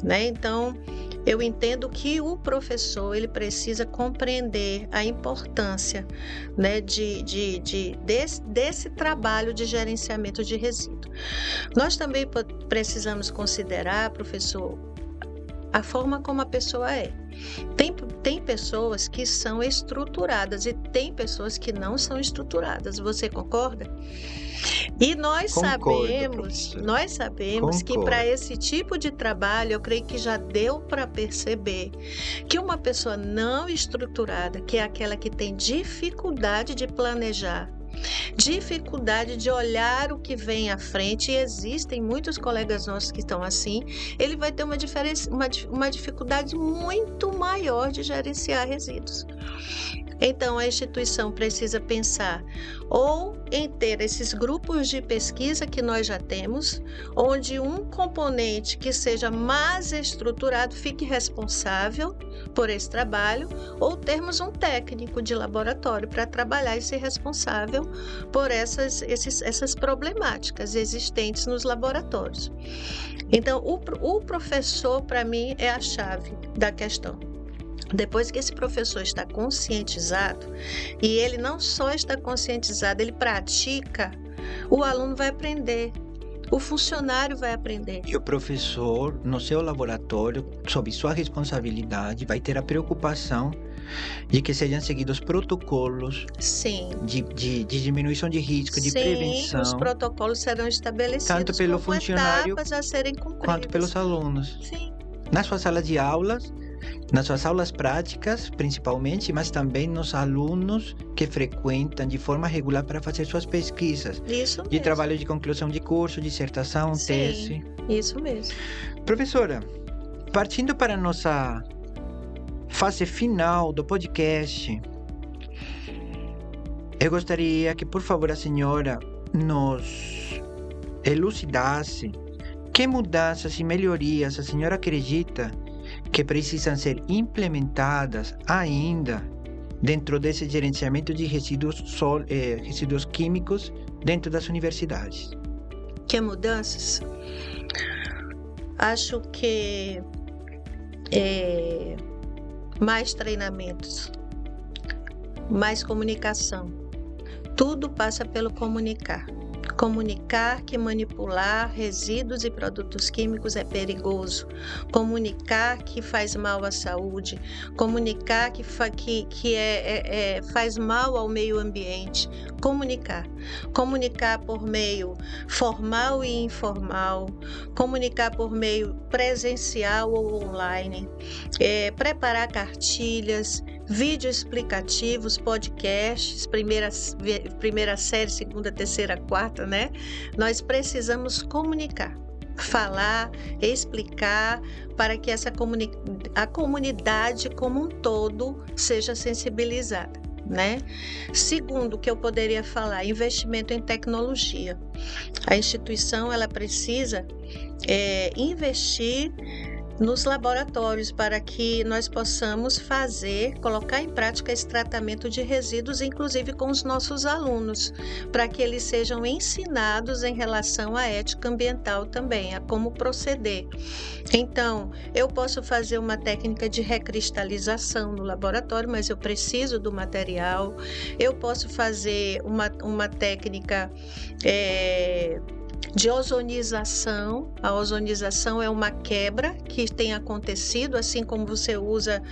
né? Então, eu entendo que o professor ele precisa compreender a importância, né, desse trabalho de gerenciamento de resíduo. Nós também precisamos considerar, professor, a forma como a pessoa é. Tem pessoas que são estruturadas e tem pessoas que não são estruturadas. Você concorda? E nós sabemos que para esse tipo de trabalho, eu creio que já deu para perceber que uma pessoa não estruturada, que é aquela que tem dificuldade de planejar, dificuldade de olhar o que vem à frente, e existem muitos colegas nossos que estão assim, ele vai ter uma dificuldade muito maior de gerenciar resíduos. Então, a instituição precisa pensar ou em ter esses grupos de pesquisa que nós já temos, onde um componente que seja mais estruturado fique responsável por esse trabalho, ou termos um técnico de laboratório para trabalhar e ser responsável por essas problemáticas existentes nos laboratórios. Então, o professor, para mim, é a chave da questão. Depois que esse professor está conscientizado, e ele não só está conscientizado, ele pratica, o aluno vai aprender, o funcionário vai aprender. E o professor, no seu laboratório, sob sua responsabilidade, vai ter a preocupação de que sejam seguidos protocolos de diminuição de risco, de prevenção. Os protocolos serão estabelecidos tanto pelo funcionário etapas a serem cumpridas. Quanto pelos alunos. Sim. Na sua sala de aulas, nas suas aulas práticas, principalmente, mas também nos alunos que frequentam de forma regular para fazer suas pesquisas. Isso mesmo. De trabalho de conclusão de curso, dissertação, tese. Isso mesmo. Professora, partindo para a nossa fase final do podcast, eu gostaria que, por favor, a senhora nos elucidasse que mudanças e melhorias a senhora acredita que precisam ser implementadas ainda dentro desse gerenciamento de resíduos químicos dentro das universidades. Que mudanças? Acho que mais treinamentos, mais comunicação. Tudo passa pelo comunicar. Comunicar que manipular resíduos e produtos químicos é perigoso. Comunicar que faz mal à saúde. Comunicar que faz mal ao meio ambiente. Comunicar. Comunicar por meio formal e informal. Comunicar por meio presencial ou online. Preparar cartilhas, vídeos explicativos, podcasts, primeira série, segunda, terceira, quarta, né? Nós precisamos comunicar, falar, explicar para que a comunidade como um todo seja sensibilizada, né? Segundo, que eu poderia falar, investimento em tecnologia. A instituição, ela precisa investir nos laboratórios para que nós possamos colocar em prática esse tratamento de resíduos, inclusive com os nossos alunos, para que eles sejam ensinados em relação à ética ambiental também, a como proceder. Então, eu posso fazer uma técnica de recristalização no laboratório, mas eu preciso do material. Eu posso fazer uma técnica de ozonização. A ozonização é uma quebra que tem acontecido, assim como você usa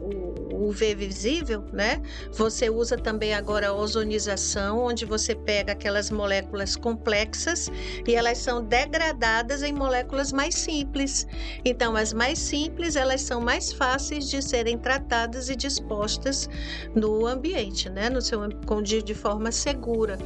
o UV visível, né? Você usa também agora a ozonização, onde você pega aquelas moléculas complexas e elas são degradadas em moléculas mais simples. Então, as mais simples, elas são mais fáceis de serem tratadas e dispostas no ambiente, né? De forma segura.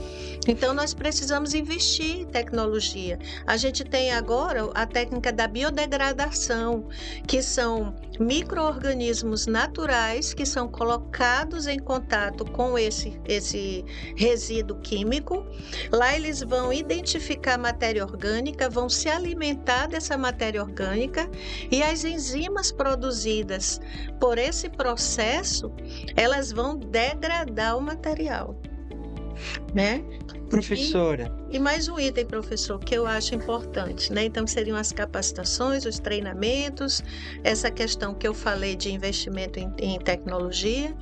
Então, nós precisamos investir em tecnologia. A gente tem agora a técnica da biodegradação, que são micro-organismos naturais que são colocados em contato com esse resíduo químico. Lá eles vão identificar matéria orgânica, vão se alimentar dessa matéria orgânica e as enzimas produzidas por esse processo, elas vão degradar o material, né? Professora. E mais um item, professor, que eu acho importante, né? Então, seriam as capacitações, os treinamentos, essa questão que eu falei de investimento em tecnologia.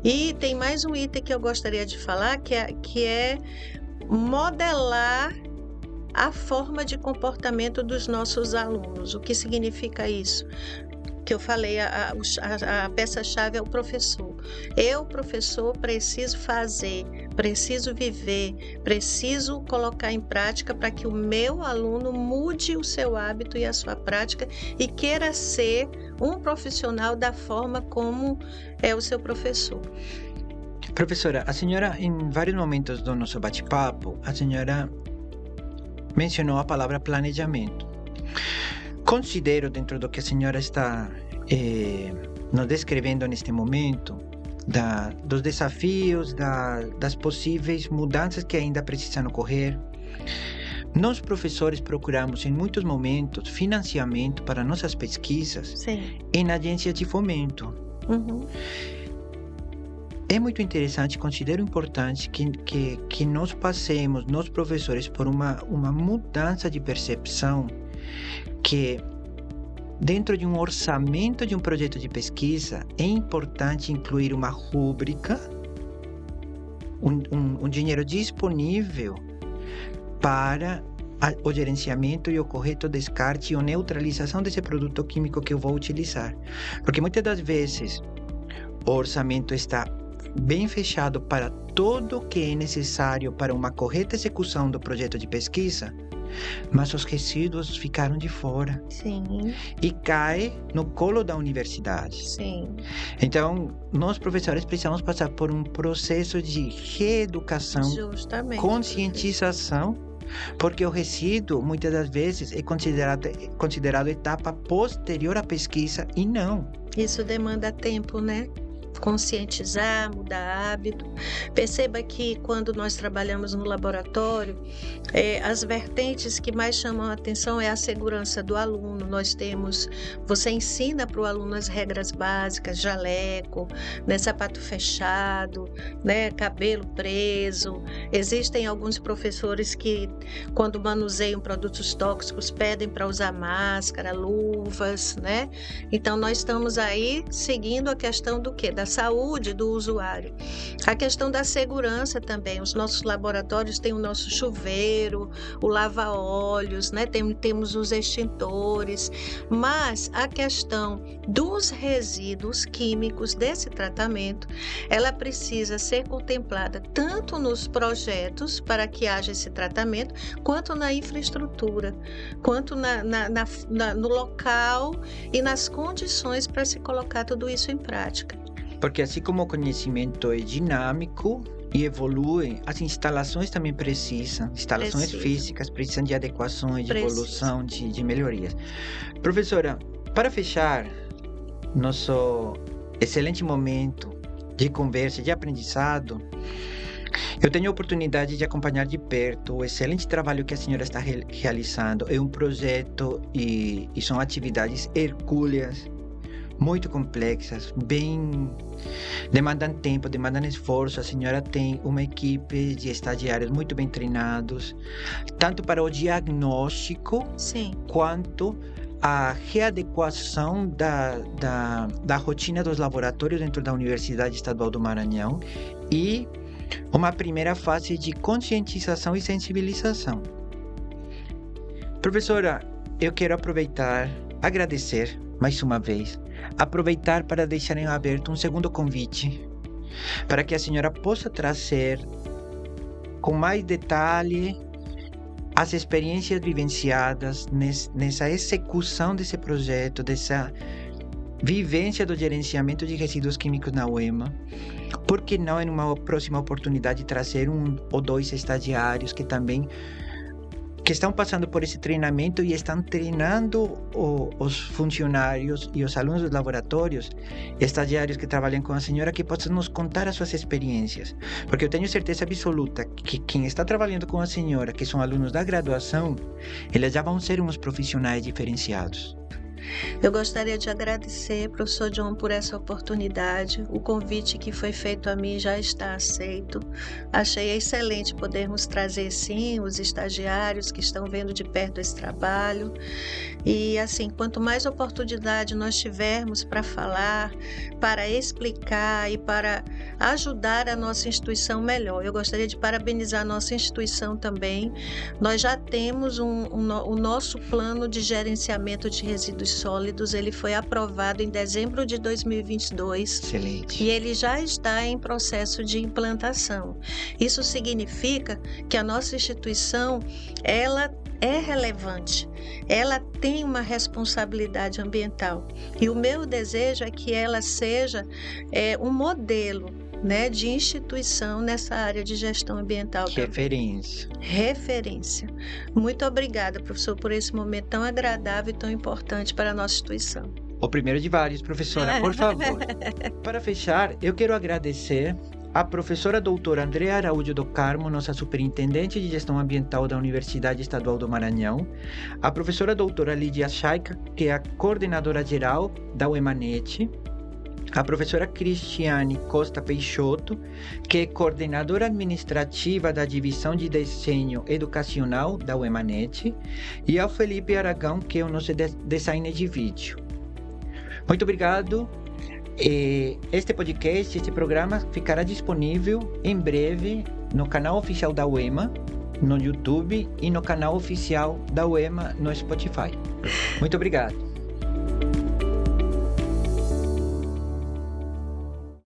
E tem mais um item que eu gostaria de falar, que é modelar a forma de comportamento dos nossos alunos. O que significa isso? Que eu falei, a peça-chave é o professor. Eu, professor, preciso fazer, preciso viver, preciso colocar em prática para que o meu aluno mude o seu hábito e a sua prática e queira ser um profissional da forma como é o seu professor. Professora, a senhora, em vários momentos do nosso bate-papo, a senhora mencionou a palavra planejamento. Considero, dentro do que a senhora está nos descrevendo neste momento, dos desafios, das possíveis mudanças que ainda precisam ocorrer. Nós, professores, procuramos em muitos momentos financiamento para nossas pesquisas Sim. em agências de fomento. Uhum. É muito interessante, considero importante que nós passemos, nós professores, por uma mudança de percepção que dentro de um orçamento de um projeto de pesquisa é importante incluir uma rúbrica, um dinheiro disponível para o gerenciamento e o correto descarte ou neutralização desse produto químico que eu vou utilizar. Porque muitas das vezes o orçamento está bem fechado para tudo o que é necessário para uma correta execução do projeto de pesquisa, mas os resíduos ficaram de fora. Sim. E cai no colo da universidade. Sim. Então, nós professores precisamos passar por um processo de reeducação, Justamente. conscientização, porque o resíduo, muitas das vezes, é considerado etapa posterior à pesquisa e não. Isso demanda tempo, né? Conscientizar, mudar hábito. Perceba que quando nós trabalhamos no laboratório, as vertentes que mais chamam a atenção é a segurança do aluno. Você ensina para o aluno as regras básicas, jaleco, né, sapato fechado, né, cabelo preso. Existem alguns professores que, quando manuseiam produtos tóxicos, pedem para usar máscara, luvas, né? Então, nós estamos aí seguindo a questão do quê? Da saúde do usuário. A questão da segurança também. Os nossos laboratórios têm o nosso chuveiro, o lava-óleos, né? Temos os extintores, mas a questão dos resíduos químicos desse tratamento, ela precisa ser contemplada tanto nos projetos para que haja esse tratamento, quanto na infraestrutura, quanto no local e nas condições para se colocar tudo isso em prática. Porque assim como o conhecimento é dinâmico e evolui, as instalações também precisam, físicas precisam de adequações, de evolução, de melhorias. Professora, para fechar nosso excelente momento de conversa, de aprendizado, eu tenho a oportunidade de acompanhar de perto o excelente trabalho que a senhora está realizando. É um projeto e são atividades hercúleas, muito complexas, demandam tempo, demandam esforço. A senhora tem uma equipe de estagiários muito bem treinados, tanto para o diagnóstico, Sim, quanto a readequação da rotina dos laboratórios dentro da Universidade Estadual do Maranhão e uma primeira fase de conscientização e sensibilização. Professora, eu quero agradecer mais uma vez, aproveitar para deixar em aberto um segundo convite, para que a senhora possa trazer com mais detalhe as experiências vivenciadas nessa execução desse projeto, dessa vivência do gerenciamento de resíduos químicos na UEMA. Por que não, em uma próxima oportunidade, trazer 1 ou 2 estagiários que estão passando por esse treinamento e estão treinando os funcionários e os alunos dos laboratórios, estagiários que trabalham com a senhora, que possam nos contar as suas experiências. Porque eu tenho certeza absoluta que quem está trabalhando com a senhora, que são alunos da graduação, eles já vão ser uns profissionais diferenciados. eu gostaria de agradecer, professor John, por essa oportunidade. O convite que foi feito a mim já está aceito. Achei excelente podermos trazer, sim, os estagiários que estão vendo de perto esse trabalho. E, assim, quanto mais oportunidade nós tivermos para falar, para explicar e para ajudar a nossa instituição, melhor. Eu gostaria de parabenizar a nossa instituição também. Nós já temos o nosso plano de gerenciamento de resíduos sólidos, ele foi aprovado em dezembro de 2022. Excelente. E ele já está em processo de implantação. Isso significa que a nossa instituição, ela é relevante, ela tem uma responsabilidade ambiental. E o meu desejo é que ela seja um modelo, né, de instituição nessa área de gestão ambiental. Referência. Muito obrigada, professor, por esse momento tão agradável e tão importante para a nossa instituição. O primeiro de vários, professora, por favor. Para fechar, eu quero agradecer a professora doutora Andrea Araújo do Carmo, nossa superintendente de gestão ambiental da Universidade Estadual do Maranhão, a professora doutora Lídia Chaica, que é a coordenadora geral da UEMANET, a professora Cristiane Costa Peixoto, que é coordenadora administrativa da Divisão de Desenho Educacional da UEMANET, e ao Felipe Aragão, que é o nosso designer de vídeo. Muito obrigado. Este podcast, este programa ficará disponível em breve no canal oficial da UEMA, no YouTube e no canal oficial da UEMA no Spotify. Muito obrigado.